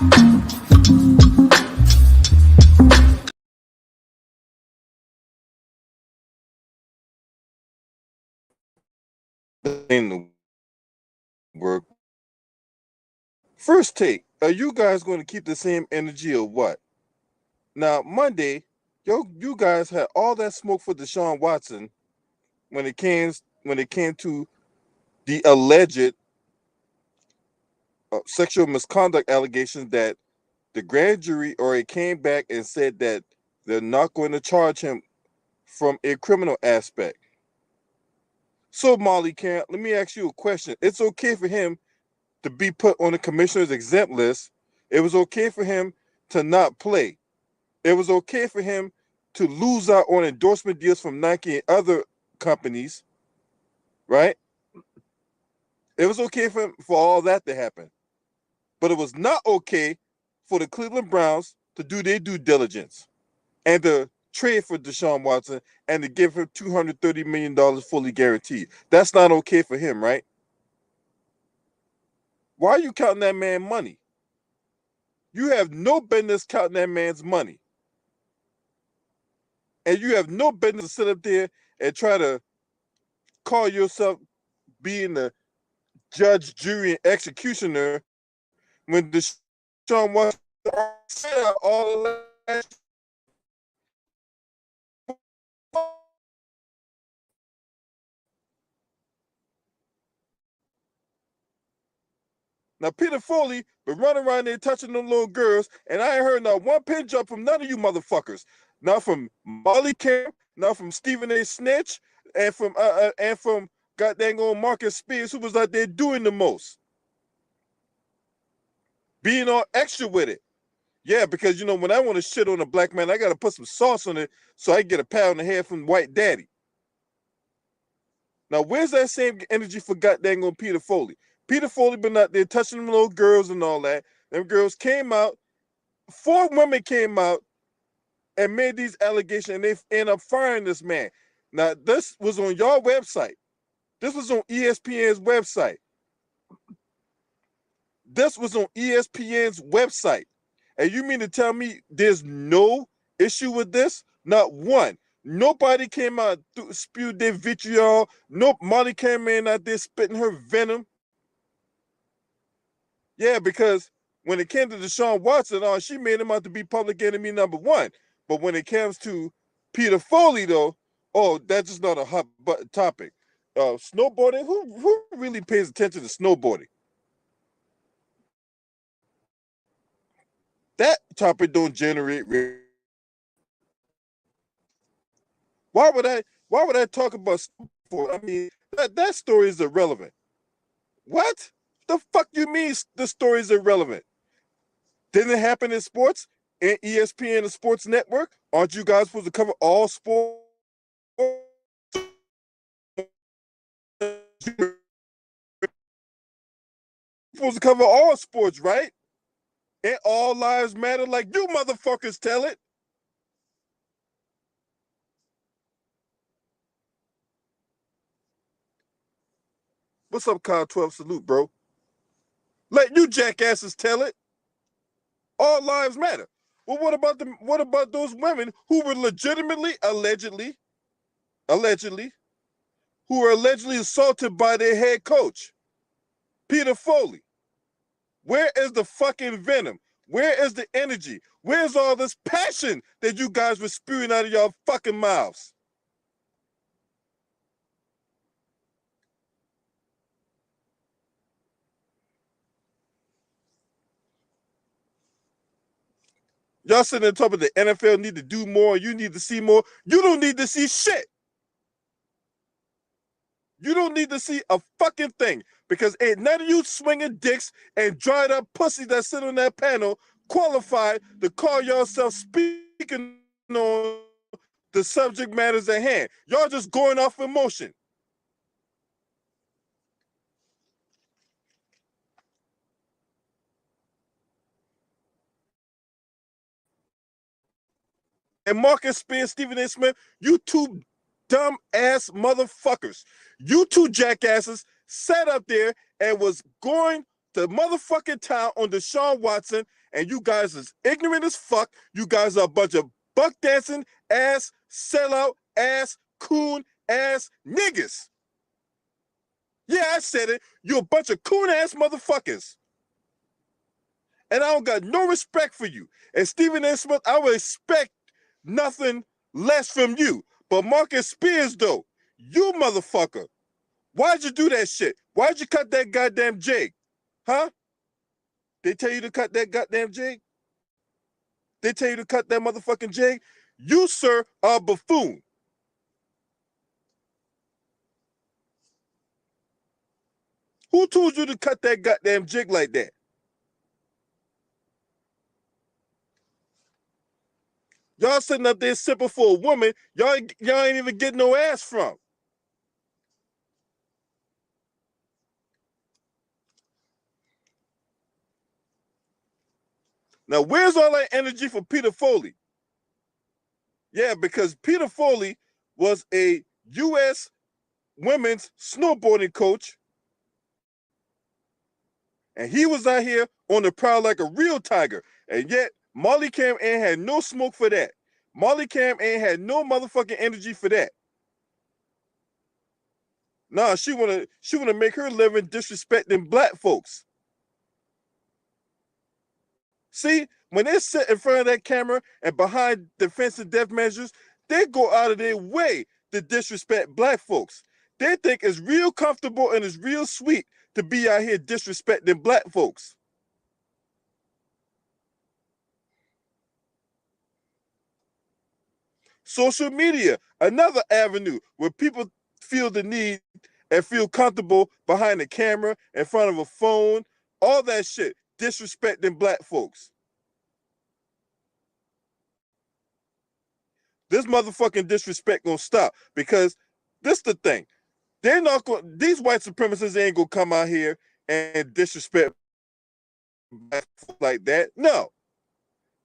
In the work. First take, are you guys going to keep the same energy or what? Now, Monday, you guys had all that smoke for Deshaun Watson when it came to the alleged sexual misconduct allegations that the grand jury or it came back and said that they're not going to charge him from a criminal aspect. So, Molly Camp, let me ask you a question. It's okay for him to be put on the commissioner's exempt list. It was okay for him to not play. It was okay for him to lose out on endorsement deals from Nike and other companies, right? It was okay for him, for all that to happen. But it was not okay for the Cleveland Browns to do their due diligence and to trade for Deshaun Watson and to give him $230 million fully guaranteed. That's not okay for him, right? Why are you counting that man money? You have no business counting that man's money. And you have no business to sit up there and try to call yourself being the judge, jury, and executioner when Deshaun Watson said all of that. Now, Peter Foley been running around there touching them little girls, and I ain't heard not one pin drop from none of you motherfuckers. Not from Molly Camp, not from Stephen A. Snitch, and from goddamn old Marcus Spears, who was out there doing the most. Being all extra with it. Yeah, because, you know, when I want to shit on a black man, I got to put some sauce on it so I get a pat on the head from White Daddy. Now, where's that same energy for goddamn on Peter Foley? Peter Foley been out there touching them little girls and all that. Them girls came out. 4 women came out and made these allegations, and they end up firing this man. Now, this was on your website. This was on ESPN's website. This was on ESPN's website. And you mean to tell me there's no issue with this? Not one. Nobody came out spewed their vitriol. No, Molly came in out there spitting her venom. Yeah, because when it came to Deshaun Watson, she made him out to be public enemy number 1. But when it comes to Peter Foley, though, that's just not a hot button topic. Snowboarding, who really pays attention to snowboarding? That topic don't generate. Why would I talk about sport? I mean, that story is irrelevant. What? The fuck you mean the story is irrelevant? Didn't it happen in sports? In ESPN and Sports Network? Aren't you guys supposed to cover all sports? Supposed to cover all sports, right? And all lives matter like you motherfuckers tell it. What's up, Kyle 12? Salute, bro. Let you jackasses tell it. All lives matter. Well, what about those women who were legitimately, allegedly, who were allegedly assaulted by their head coach, Peter Foley? Where is the fucking venom? Where is the energy? Where's all this passion that you guys were spewing out of your fucking mouths? Y'all sitting there talking about the NFL need to do more, you need to see more. You don't need to see shit. You don't need to see a fucking thing because ain't none of you swinging dicks and dried up pussies that sit on that panel qualified to call yourself speaking on the subject matters at hand. Y'all just going off emotion. And Marcus Spears, Stephen A. Smith, you two dumb ass motherfuckers. You two jackasses sat up there and was going the motherfucking town on Deshaun Watson, and you guys is ignorant as fuck. You guys are a bunch of buck dancing ass, sellout ass, coon ass niggas. Yeah, I said it. You a bunch of coon ass motherfuckers. And I don't got no respect for you. And Stephen A. Smith, I would expect nothing less from you. But Marcus Spears, though, you motherfucker, why'd you do that shit? Why'd you cut that goddamn jig? Huh? They tell you to cut that goddamn jig? They tell you to cut that motherfucking jig? You, sir, are a buffoon. Who told you to cut that goddamn jig like that? Y'all sitting up there sipping for a woman y'all ain't even getting no ass from. Now, where's all that energy for Peter Foley? Yeah, because Peter Foley was a U.S. women's snowboarding coach, and he was out here on the prowl like a real tiger. And yet, Molly Cam ain't had no smoke for that. Molly Cam ain't had no motherfucking energy for that. Nah, she wanna make her living disrespecting black folks. See, when they sit in front of that camera and behind defensive death measures, they go out of their way to disrespect black folks. They think it's real comfortable and it's real sweet to be out here disrespecting black folks. Social media, another avenue where people feel the need and feel comfortable behind the camera, in front of a phone, all that shit, disrespecting black folks. This motherfucking disrespect gonna stop because this the thing. They're not going. These white supremacists ain't gonna come out here and disrespect like that. No,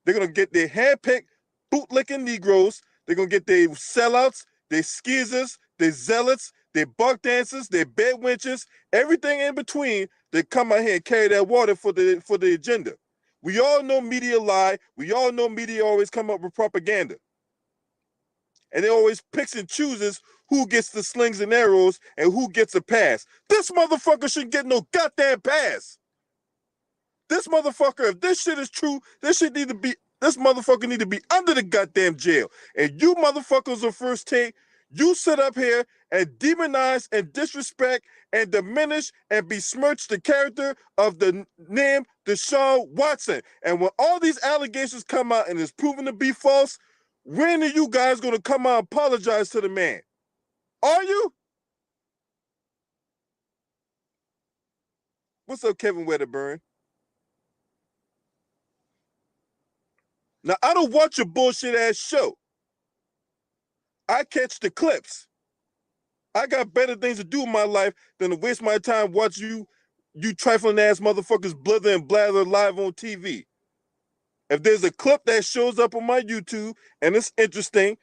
they're gonna get their handpicked, bootlicking Negroes. They're gonna get their sellouts, their skeezers, their zealots, their buck dancers, their bed wenches, everything in between. They come out here and carry that water for the agenda. We all know media lie. We all know media always come up with propaganda. And it always picks and chooses who gets the slings and arrows and who gets a pass. This motherfucker shouldn't get no goddamn pass. This motherfucker, if this shit is true, this motherfucker need to be under the goddamn jail. And you motherfuckers on First Take, you sit up here and demonize and disrespect and diminish and besmirch the character of the name Deshaun Watson. And when all these allegations come out and is proven to be false, when are you guys going to come out and apologize to the man? Are you? What's up, Kevin Wedderburn? Now, I don't watch your bullshit ass show. I catch the clips. I got better things to do in my life than to waste my time watching you trifling ass motherfuckers blither and blather live on TV. If there's a clip that shows up on my YouTube and it's interesting,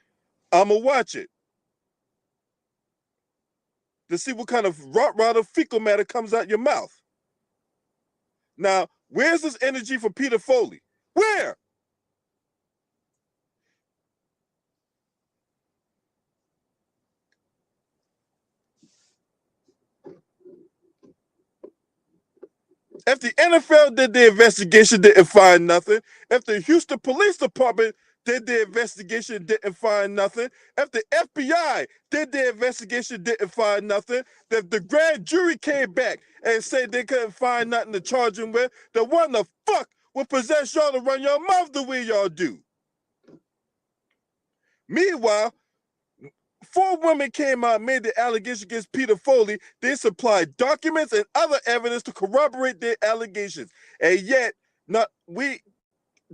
I'ma watch it to see what kind of rot fecal matter comes out your mouth. Now, where's this energy for Peter Foley? Where? If the NFL did the investigation, didn't find nothing. If the Houston Police Department did the investigation, didn't find nothing. If the FBI did the investigation, didn't find nothing. If the grand jury came back and said they couldn't find nothing to charge him with, then what the fuck would possess y'all to run your mouth the way y'all do? Meanwhile, 4 women came out and made the allegation against Peter Foley. They supplied documents and other evidence to corroborate their allegations. And yet, we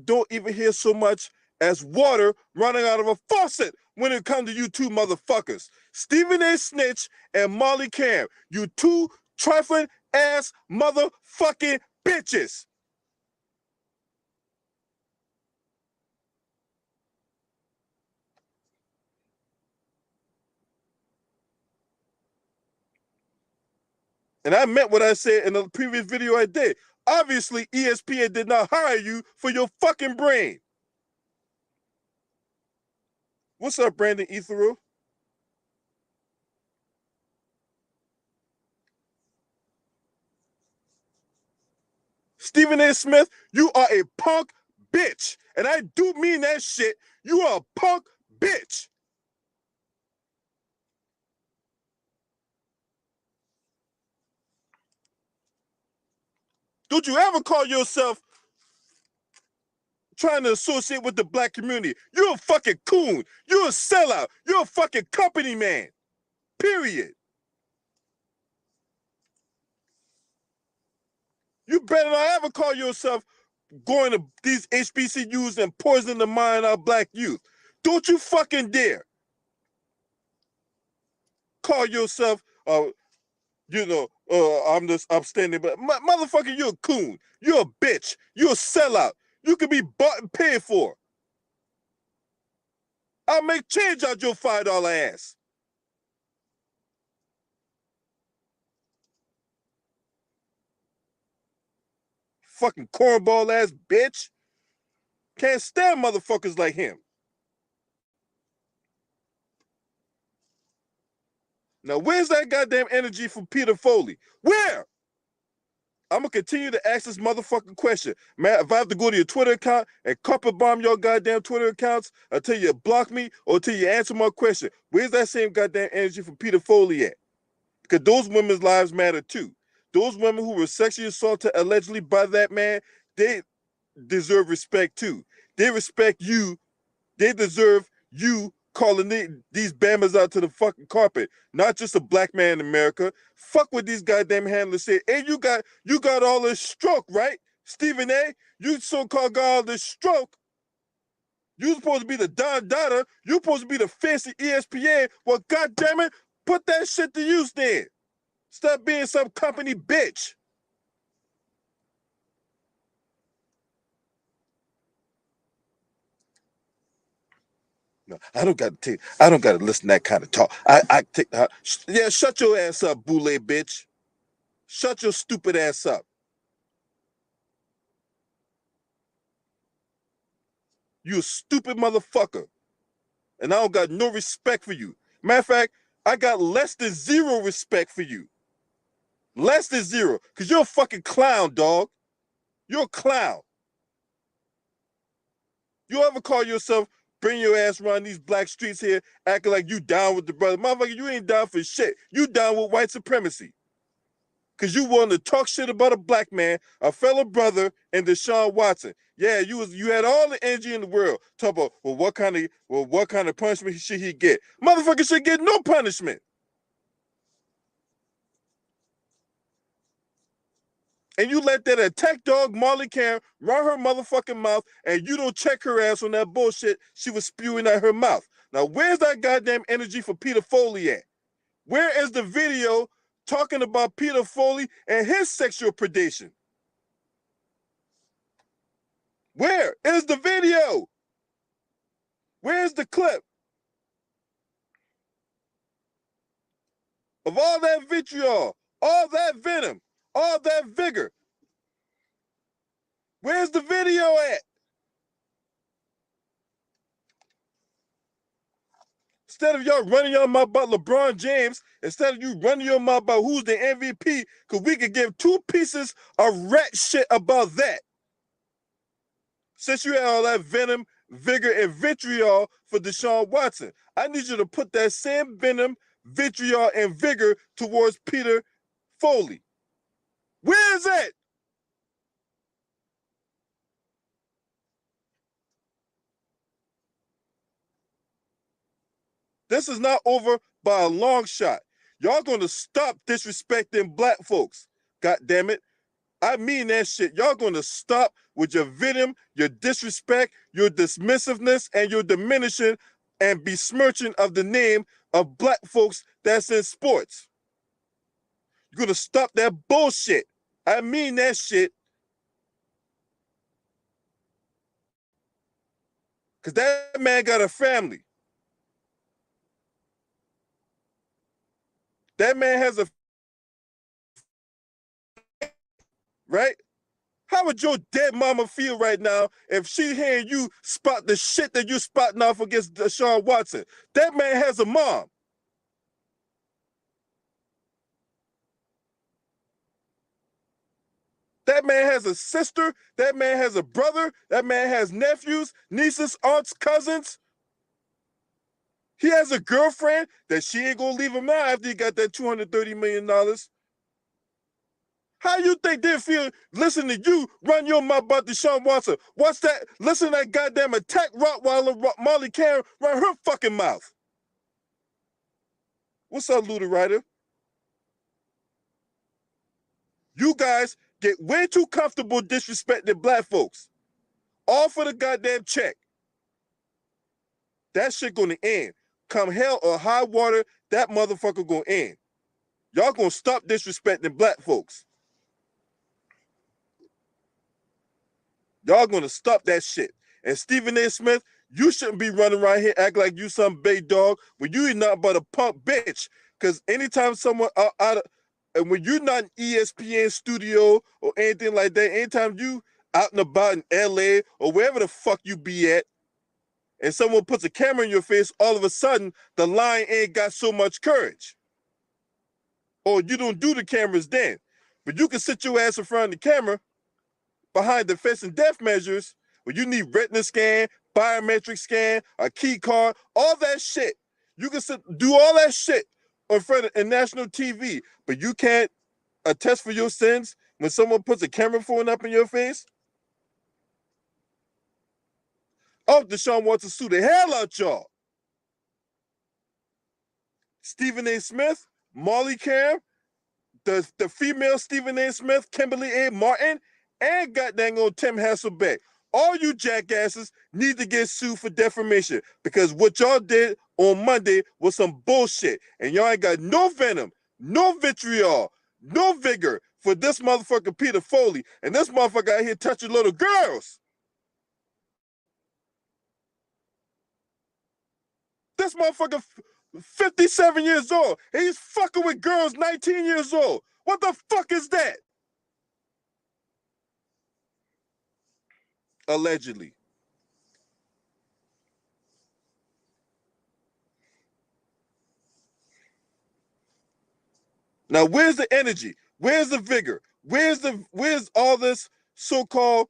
don't even hear so much as water running out of a faucet when it comes to you two motherfuckers. Stephen A. Snitch and Molly Cam. You two trifling ass motherfucking bitches. And I meant what I said in the previous video I did. Obviously, ESPN did not hire you for your fucking brain. What's up, Brandon Ethereal? Stephen A. Smith, you are a punk bitch. And I do mean that shit. You are a punk bitch. Don't you ever call yourself trying to associate with the black community. You're a fucking coon. You're a sellout. You're a fucking company man. Period. You better not ever call yourself going to these HBCUs and poisoning the mind of black youth. Don't you fucking dare call yourself, I'm just upstanding, but motherfucker, you're a coon. You're a bitch. You're a sellout. You can be bought and paid for. I'll make change out your $5 ass. Fucking cornball ass bitch. Can't stand motherfuckers like him. Now, where's that goddamn energy from Peter Foley? Where? I'm gonna continue to ask this motherfucking question. Man, if I have to go to your Twitter account and carpet bomb your goddamn Twitter accounts until you block me or until you answer my question, where's that same goddamn energy from Peter Foley at? Because those women's lives matter too. Those women who were sexually assaulted allegedly by that man, they deserve respect too. They respect you. They deserve you calling these Bammers out to the fucking carpet. Not just a black man in America. Fuck what these goddamn handlers say. Hey, you got all this stroke, right? Stephen A., you so-called got all this stroke. You supposed to be the Don Dada. You supposed to be the fancy ESPN. Well, goddamn it, put that shit to use then. Stop being some company bitch. No, I don't got to. I don't got to listen to that kind of talk. I take. Yeah, shut your ass up, boule bitch. Shut your stupid ass up. You a stupid motherfucker, and I don't got no respect for you. Matter of fact, I got less than zero respect for you. Less than zero, cause you're a fucking clown, dog. You're a clown. You ever call yourself bring your ass around these black streets here, acting like you down with the brother? Motherfucker, you ain't down for shit. You down with white supremacy. Cause you wanted to talk shit about a black man, a fellow brother, and Deshaun Watson. Yeah, you had all the energy in the world. Talk about what kind of punishment should he get? Motherfucker should get no punishment. And you let that attack dog Molly Karen run her motherfucking mouth, and you don't check her ass on that bullshit she was spewing out her mouth. Now, where's that goddamn energy for Peter Foley at? Where is the video talking about Peter Foley and his sexual predation? Where is the video? Where's the clip of all that vitriol, all that venom, all that vigor? Where's the video at? Instead of y'all running your mouth about LeBron James, instead of you running your mouth about who's the MVP, because we could give two pieces of rat shit about that. Since you had all that venom, vigor, and vitriol for Deshaun Watson, I need you to put that same venom, vitriol, and vigor towards Peter Foley. Where is it? This is not over by a long shot. Y'all gonna stop disrespecting black folks. God damn it. I mean that shit. Y'all gonna stop with your venom, your disrespect, your dismissiveness, and your diminishing and besmirching of the name of black folks that's in sports. You're gonna stop that bullshit. I mean that shit. Cause that man got a family. That man has a right? How would your dead mama feel right now if she hearing you spot the shit that you spotting off against Deshaun Watson? That man has a mom. That man has a sister. That man has a brother. That man has nephews, nieces, aunts, cousins. He has a girlfriend that she ain't gonna leave him now after he got that $230 million. How you think they feel listening to you run your mouth about Deshaun Watson? What's that? Listen to that goddamn attack Rottweiler Molly Karen run her fucking mouth. What's up, Luda Ryder? You guys get way too comfortable disrespecting black folks. All for the goddamn check. That shit gonna end. Come hell or high water, that motherfucker gonna end. Y'all gonna stop disrespecting black folks. Y'all gonna stop that shit. And Stephen A. Smith, you shouldn't be running around here acting like you some big dog when you ain't nothing but a punk bitch. Because anytime someone out of, and when you're not in ESPN studio or anything like that, anytime you out and about in LA or wherever the fuck you be at, and someone puts a camera in your face, all of a sudden the line ain't got so much courage. Or you don't do the cameras then. But you can sit your ass in front of the camera behind defense and death measures where you need retina scan, biometric scan, a key card, all that shit. You can do all that shit in front of national TV, but you can't attest for your sins when someone puts a camera phone up in your face. Oh, Deshaun wants to sue the hell out y'all. Stephen A. Smith, Molly Cam, the female Stephen A. Smith, Kimberly A. Martin, and goddamn on Tim Hasselbeck. All you jackasses need to get sued for defamation because what y'all did on Monday was some bullshit. And y'all ain't got no venom, no vitriol, no vigor for this motherfucker Peter Foley. And this motherfucker out here touching little girls. This motherfucker 57 years old. And he's fucking with girls 19 years old. What the fuck is that? Allegedly. Now, where's the energy? Where's the vigor? Where's all this so-called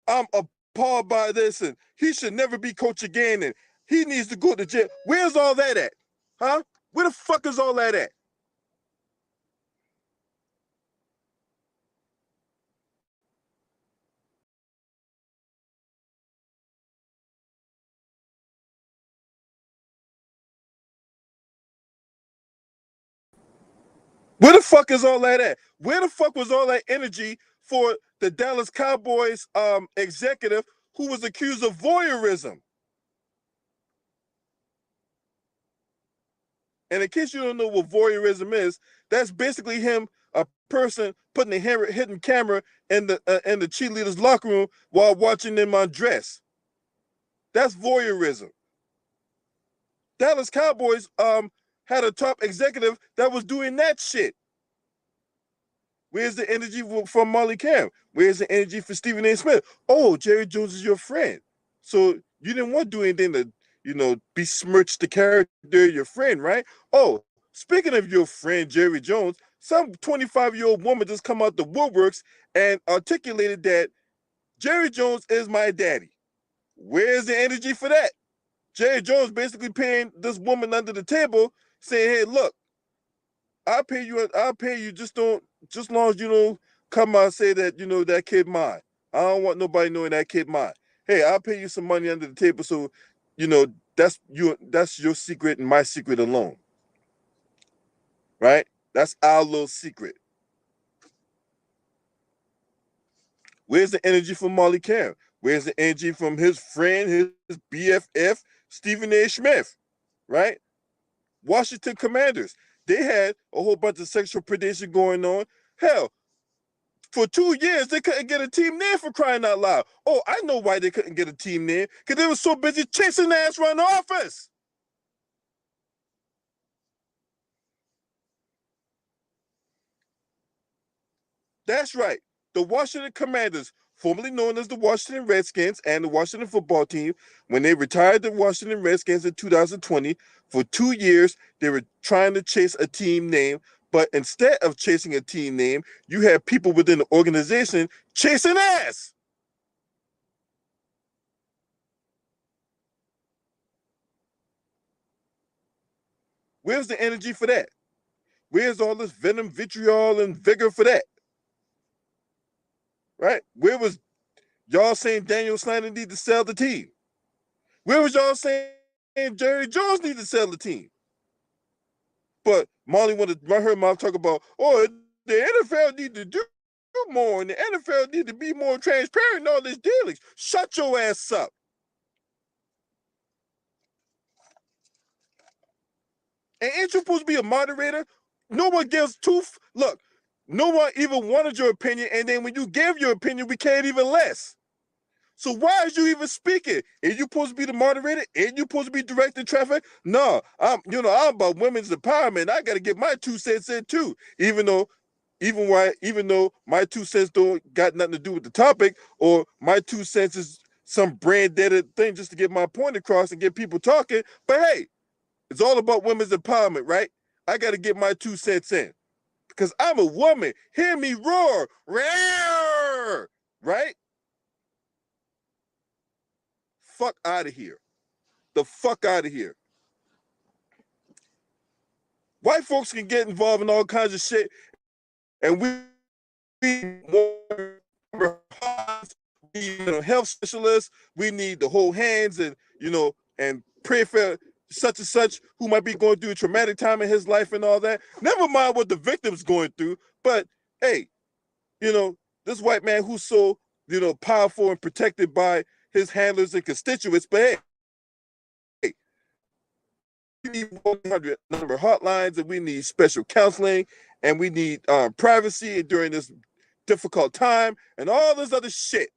I'm appalled by this and he should never be coach again and he needs to go to jail. Where's all that at? Huh? Where the fuck is all that at? Where the fuck is all that at? Where the fuck was all that energy for the Dallas Cowboys executive who was accused of voyeurism? And in case you don't know what voyeurism is, that's basically him, a person putting a hidden camera in the cheerleaders' locker room while watching them undress. That's voyeurism. Dallas Cowboys had a top executive that was doing that shit. Where's the energy from Molly Cam? Where's the energy for Stephen A. Smith? Oh, Jerry Jones is your friend. So you didn't want to do anything to, besmirch the character of your friend, right? Oh, speaking of your friend, Jerry Jones, some 25-year-old woman just come out the woodworks and articulated that Jerry Jones is my daddy. Where's the energy for that? Jerry Jones basically paying this woman under the table, saying, "Hey, look, I'll pay you. I'll pay you. Just as long as you don't come out and say that that kid mine. I don't want nobody knowing that kid mine. Hey, I'll pay you some money under the table, so you know that's your secret and my secret alone, right? That's our little secret. Where's the energy from Molly Cam? Where's the energy from his friend, his BFF, Stephen A. Smith, right? Washington Commanders. They had a whole bunch of sexual predation going on. Hell, for 2 years, they couldn't get a team name for crying out loud. Oh, I know why they couldn't get a team name. Because they were so busy chasing ass around the office. That's right. The Washington Commanders, formerly known as the Washington Redskins and the Washington football team, when they retired the Washington Redskins in 2020, for 2 years, they were trying to chase a team name. But instead of chasing a team name, you had people within the organization chasing ass. Where's the energy for that? Where's all this venom, vitriol, and vigor for that? Right? Where was y'all saying Daniel Snyder need to sell the team? Where was y'all saying Jerry Jones need to sell the team? But Molly wanted to her mouth talk about, oh, the NFL need to do more and the NFL need to be more transparent in all these dealings. Shut your ass up. And ain't you supposed to be a moderator? No one gives look, no one even wanted your opinion, and then when you give your opinion, we can't even less. So why is you even speaking? Are you supposed to be the moderator? Ain't you supposed to be directing traffic? No, I'm about women's empowerment. I gotta get my 2 cents in too. Even though my 2 cents don't got nothing to do with the topic, or my 2 cents is some brand-deaded thing just to get my point across and get people talking. But hey, it's all about women's empowerment, right? I gotta get my 2 cents in. Because I'm a woman. Hear me roar. Roar! Right? Fuck out of here. The fuck out of here. White folks can get involved in all kinds of shit, and we need health specialists. We need to hold hands and and pray for such and such who might be going through a traumatic time in his life and all that. Never mind what the victim's going through, but hey, this white man who's so powerful and protected by his handlers and constituents, but hey, we need 100 number hotlines, and we need special counseling, and we need privacy during this difficult time, and all this other shit.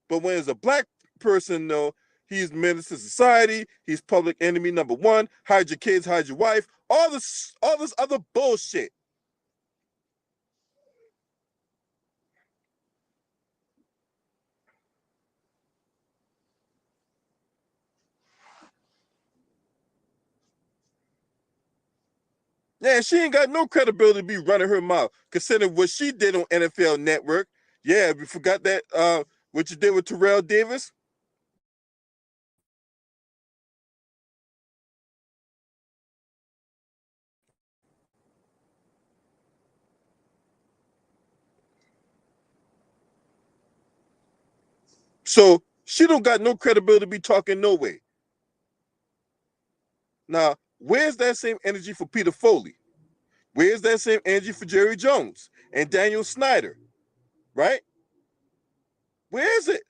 But when it's a black person, though, he's menace to society. He's public enemy number one. Hide your kids, hide your wife. All this other bullshit. Yeah, she ain't got no credibility to be running her mouth, considering what she did on NFL Network. Yeah, we forgot that what you did with Terrell Davis. So she don't got no credibility to be talking no way. Now, where's that same energy for Peter Foley? Where's that same energy for Jerry Jones and Daniel Snyder? Right? Where is it?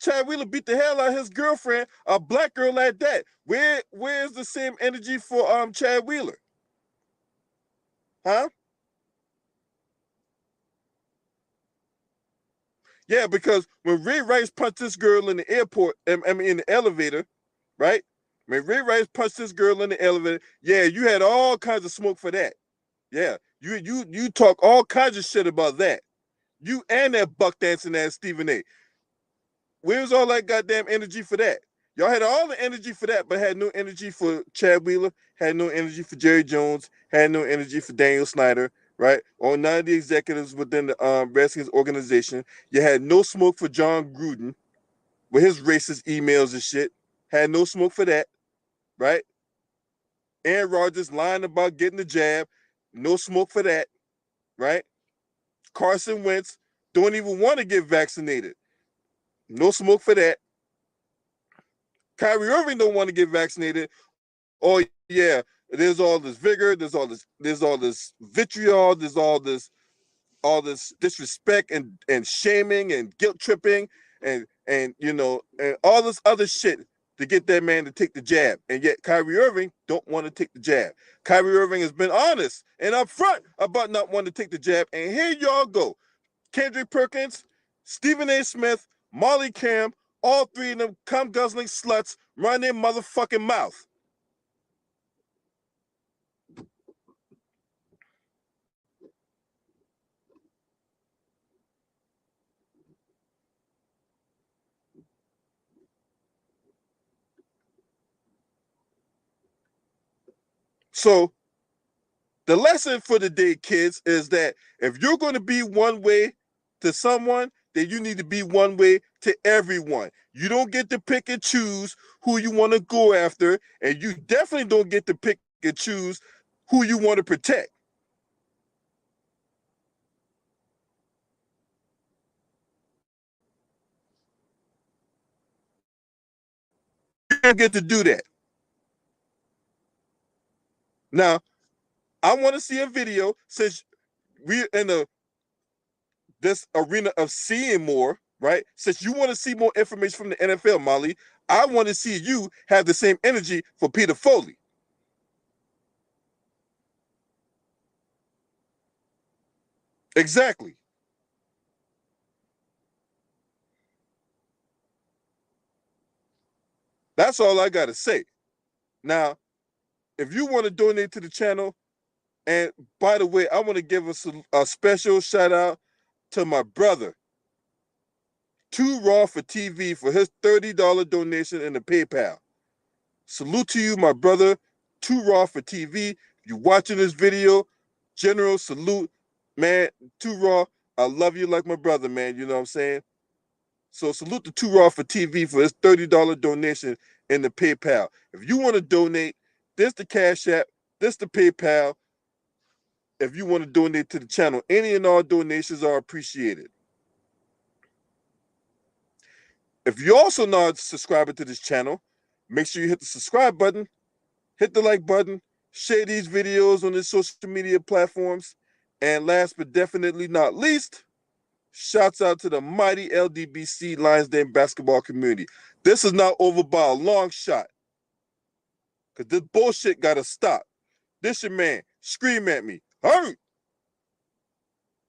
Chad Wheeler beat the hell out of his girlfriend, a black girl at that. Where's the same energy for Chad Wheeler? Huh? Yeah, because when Ray Rice punched this girl in the airport, in the elevator, right? When Ray Rice punched this girl in the elevator, yeah, you had all kinds of smoke for that. Yeah, you talk all kinds of shit about that. You and that buck dancing ass Stephen A. Where's all that goddamn energy for that? Y'all had all the energy for that, but had no energy for Chad Wheeler, had no energy for Jerry Jones, had no energy for Daniel Snyder, right? Or none of the executives within the Redskins organization. You had no smoke for John Gruden with his racist emails and shit. Had no smoke for that, right? Aaron Rodgers lying about getting the jab. No smoke for that, right? Carson Wentz don't even want to get vaccinated. No smoke for that. Kyrie Irving don't want to get vaccinated. Oh yeah, there's all this vigor, there's all this vitriol, there's all this disrespect and shaming and guilt tripping and and all this other shit to get that man to take the jab. And yet Kyrie Irving don't want to take the jab. Kyrie Irving has been honest and upfront about not wanting to take the jab. And here y'all go. Kendrick Perkins, Stephen A. Smith, Molly Cam, all three of them cum guzzling sluts run their motherfucking mouth. So the lesson for the day, kids, is that if you're going to be one way to someone, then you need to be one way to everyone. You don't get to pick and choose who you want to go after, and you definitely don't get to pick and choose who you want to protect. You don't get to do that. Now, I want to see a video, since we're in this arena of seeing more, right? Since you want to see more information from the NFL, Molly, I want to see you have the same energy for Peter Foley. Exactly. That's all I got to say. Now, if you want to donate to the channel, and by the way, I want to give a special shout out to my brother, Too Raw for TV, for his $30 donation in the PayPal. Salute to you, my brother, Too Raw for TV. If you're watching this video, general salute, man. Too Raw, I love you like my brother, man. You know what I'm saying? So salute to Too Raw for TV for his $30 donation in the PayPal. If you want to donate, this the Cash App, this the PayPal. If you want to donate to the channel, any and all donations are appreciated. If you're also not subscribing to this channel, make sure you hit the subscribe button, hit the like button, share these videos on the social media platforms, and last but definitely not least, shouts out to the mighty LDBC Lions Den basketball community. This is not over by a long shot, because this bullshit got to stop. This your man. Scream at me. Hurt!